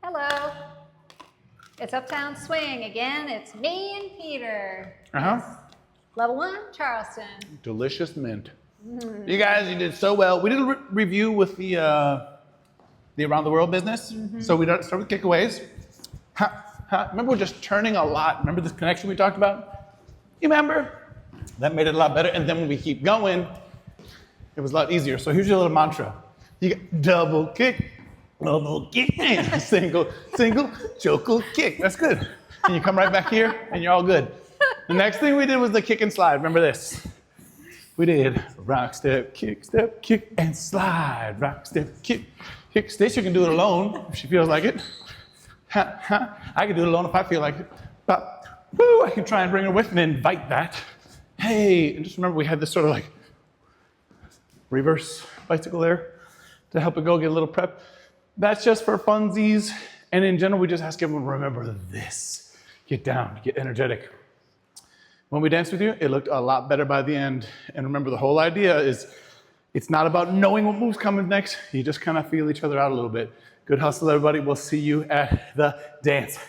Hello. It's Uptown Swing again. It's me and Peter. Yes. Level 1, Charleston. Delicious mint. You guys, you did so well. We did a review with the Around the World business. So we start with giveaways. Remember, we're just turning a lot. Remember this connection we talked about? You remember? That made it a lot better. And then when we keep going, it was a lot easier. So here's your little mantra. You got double kick, and single, choco kick. That's good. And you come right back here, and you're all good. The next thing we did was the kick and slide. Remember this? We did rock, step, kick, and slide. Rock, step, kick. Stacey can do it alone if she feels like it. I can do it alone if I feel like it. But, woo, I can try and bring her with me and invite that. Hey, and just remember we had this sort of like reverse bicycle there to help it go get a little prep. That's just for funsies. And in general, we just ask everyone, remember this. Get down, get energetic. When we danced with you, it looked a lot better by the end. And remember, the whole idea is it's not about knowing what move's coming next. You just kind of feel each other out a little bit. Good hustle, everybody. We'll see you at the dance.